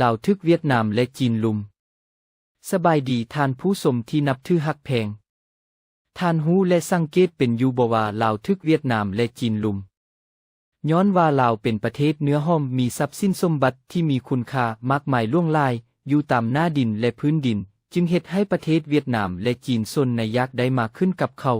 ลาวทึกเวียดนามและจีนลุมสบายดีท่านผู้ชมที่นับถือฮักแพงท่านฮู้และสังเกตเป็นอยู่บ่ว่าลาวทึกเวียดนามและจีนลุมย้อนว่าลาวเป็นประเทศเนื้อห้อมมีทรัพย์สินสมบัติที่มีคุณค่ามากมายล่วงลายอยู่ตามหน้าดินและพื้นดินจึงเฮ็ดให้ประเทศเวียดนามและจีนซนในยากได้มาขึ้นกับเขา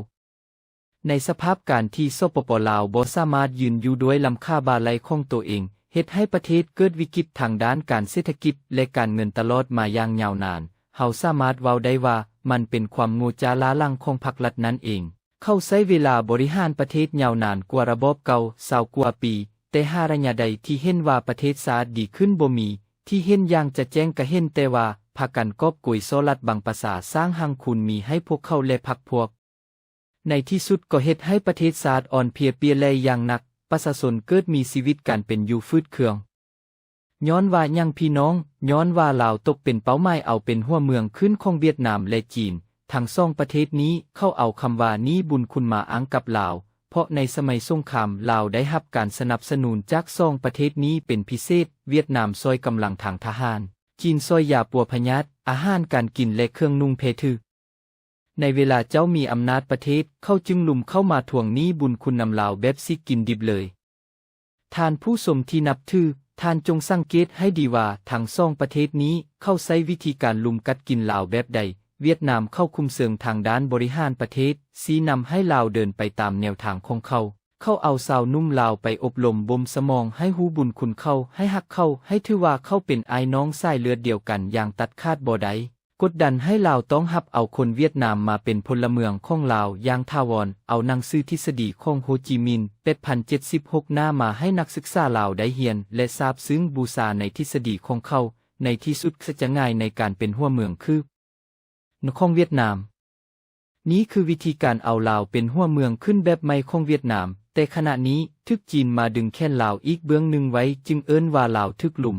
ในสภาพการที่สปป.ลาวบ่สามารถยืนอยู่ด้วยลำค่าบาลัยของตัวเองเฮ็ดให้ประเทศเกิดวิกฤตทางด้านการเศรษฐกิจและการเงินตลอดมาอย่างยาวนานเฮาสามารถเว้าได้ว่ามันเป็นความโง่จาล้าหลังของพรรครัฐนั่นเองเขาใช้เวลาบริหารประเทศยาวนานกว่าระบอบเก่า20กว่าปีแต่หาระยะใดที่เห็นว่าประเทศสะอาดดีขึ้นบ่มีที่เห็นอย่างจะแจ้งก็เห็นแต่ว่าพากันกอบโกยโซลัดบางภาษาสร้างหังคุณมีให้พวกเขาและพรรคพวกในที่สุดก็เฮ็ดให้ประเทศชาติอ่อนเพลียเปียแลอย่างหนักประชาชนเกิดมีชีวิตการเป็นอยู่ฟืดเคืองย้อนว่ายังพี่น้องย้อนว่าลาวตกเป็นเป้าหมายเอาเป็นหัวเมืองขึ้นของเวียดนามและจีนทั้งสองประเทศนี้เข้าเอาคำว่านี้บุญคุณมาอ้างกับลาวเพราะในสมัยสงครามลาวได้รับการสนับสนุนจากสองประเทศนี้เป็นพิเศษเวียดนามซอยกำลังทางทหารจีนซอยยาปัวพยาธิอาหารการกินและเครื่องนุ่งเพถือในเวลาเจ้ามีอำนาจประเทศเข้าจึงลุมเข้ามาทวงหนี้บุญคุณนำลาวแบบสิกินดิบเลยท่านผู้ชมที่นับถือท่านจงสังเกตให้ดีว่าทั้งสองประเทศนี้เข้าใช้วิธีการลุมกัดกินลาวแบบใดเวียดนามเข้าคุมเชิงทางด้านบริหารประเทศชี้นำให้ลาวเดินไปตามแนวทางของเขาเอาสาวนุ่มลาวไปอบรมบ่มสมองให้ฮู้บุญคุณเขาให้ฮักเขาให้ถือว่าเขาเป็นไอ้น้องสายเลือดเดียวกันอย่างตัดขาดบ่ได้กดดันให้ลาวต้องรับเอาคนเวียดนามมาเป็นพลเมืองของลาวอย่างถาวรเอาหนังสือทฤษฎีของโฮจิมินห์8,076 หน้ามาให้นักศึกษาลาวได้เรียนและทราบซึ้งบูชาในทฤษฎีของเขาในที่สุดจะง่ายในการเป็นหัวเมืองคือของเวียดนามนี้คือวิธีการเอาลาวเป็นหัวเมืองขึ้นแบบใหม่ของเวียดนามแต่ขณะนี้ทึกจีนมาดึงแค้นลาวอีกเบื้องหนึ่งไว้จึงเอิ้นว่าลาวทึกลุม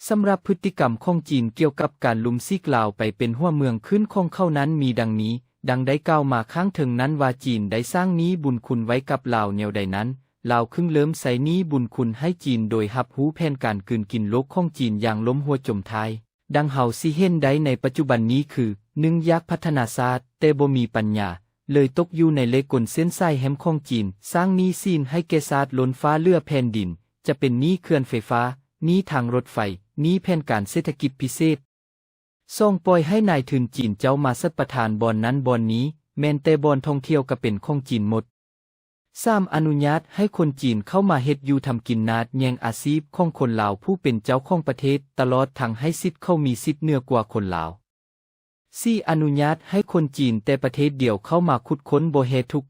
สำหรับพฤติกรรมของจีนเกี่ยวกับการลุมซีกลาวไปเป็นหัวเมืองขึ้นของเขานั้นมีดังนี้ดังได้กล่าวมาข้างถึงนั้นว่าจีนได้สร้างนี้บุญคุณไว้กับลาวแนวใดนั้นลาวเริ่มใส่นี้บุญคุณให้จีนโดยรับรู้แผนการกลืนกินโลกของจีนอย่างล้มหัวจมท้ายดังเฮาสิเห็นได้ในปัจจุบันนี้คือ1อยากพัฒนาศาสตร์แต่บ่มีปัญญาเลยตกอยู่ในเลกลเส้นสายแหมของจีนสร้างหนี้สินให้แก่ศาสตร์ล้นฟ้าเลือแผ่นดินจะเป็นหนี้เขื่อนไฟฟ้าหนี้ทางรถไฟหนี้แผนการเศรษฐกิจพิเศษปล่อยให้นายทุนจีนเจ้ามาสัดประทานบอนนั้นบอนนี้แม้นแต่บอนท่องเที่ยวก็เป็นของจีนหมด3อนุญาตให้คนจีนเข้ามาเฮ็ดอยู่ทำกินนาดแยงอาชีพของคนลาวผู้เป็นเจ้าของประเทศตลอดทั้งให้สิทธิ์เข้ามีสิทธิ์เหนือกว่าคนลาว4อนุญาตให้คนจีนแต่ประเทศเดียวเข้ามาขุดค้นบ่แฮทุก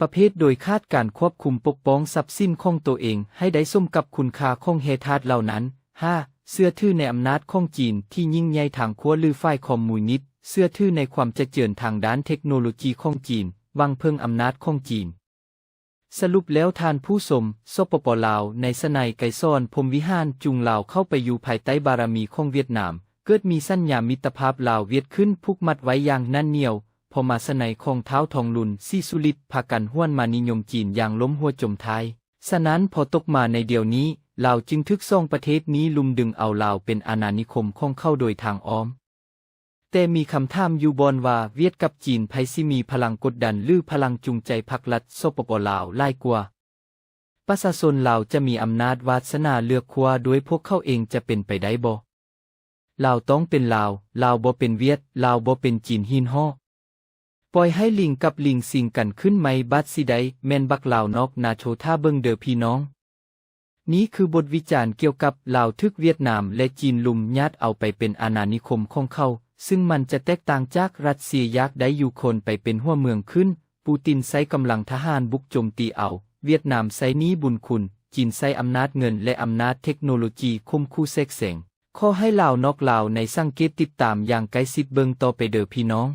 ประเภทโดยคาดการควบคุมปกป้องทรัพย์สินของตัวเองให้ได้สมกับคุณค่าของเฮธาตุเหล่านั้น5เชื่อถือในอำนาจของจีนที่ยิ่งใหญ่ทางขั้วลือฝ่ายคอมมิวนิสต์เชื่อถือในความเจริญทางด้านเทคโนโลยีของจีนวางเพิ่งอำนาจของจีนสรุปแล้วท่านผู้ชมสปป.ลาวในสนัยไกรซ่อนพรหมวิหารจุงลาวเข้าไปอยู่ภายใต้บารมีของเวียดนามเกิดมีสัญญามิตรภาพลาวเวียดขึ้นผูกมัดไว้อย่างแน่นเหนียวพอมาสนัยของเท้าทองลุนซีสุริตพากันห้วนมานิยมจีนอย่างล้มหัวจมท้ายฉะนั้นพอตกมาในเดี๋ยวนี้ลาวจึงทึกซ่องประเทศนี้ลุมดึงเอาลาวเป็นอาณานิคมของเข้าโดยทางอ้อมแต่มีคำถามอยู่บอนว่าเวียดกับจีนไผสิมีพลังกดดันหรือพลังจูงใจพรรครัฐสปป.ลาวหลายกว่าประชาชนลาวจะมีอำนาจวาสนาเลือกคัวโดยพวกเขาเองจะเป็นไปได้บ่ลาวต้องเป็นลาวบ่เป็นเวียดลาวบ่เป็นจีนหินฮ้อปล่อยให้ลิงกับลิงสิงกันขึ้นไหมบัดสิได้แม่นบักลาวนอกนาโชท่าเบิ่งเด้อพี่น้องนี้คือบทวิจารณ์เกี่ยวกับลาวทึกเวียดนามและจีนลุมญาติเอาไปเป็นอาณานิคมของเขาซึ่งมันจะแตกต่างจากรัสเซียอยากได้ยูเครนไปเป็นหัวเมืองขึ้นปูตินใช้กำลังทหารบุกโจมตีเอาเวียดนามใช้นี้บุญคุณจีนใช้อำนาจเงินและอำนาจเทคโนโลยีคุมคู่แทรกแซงขอให้ลาวนอกลาวในสังเกตติดตามอย่างใกล้ชิดเบิ่งต่อไปเด้อพี่น้อง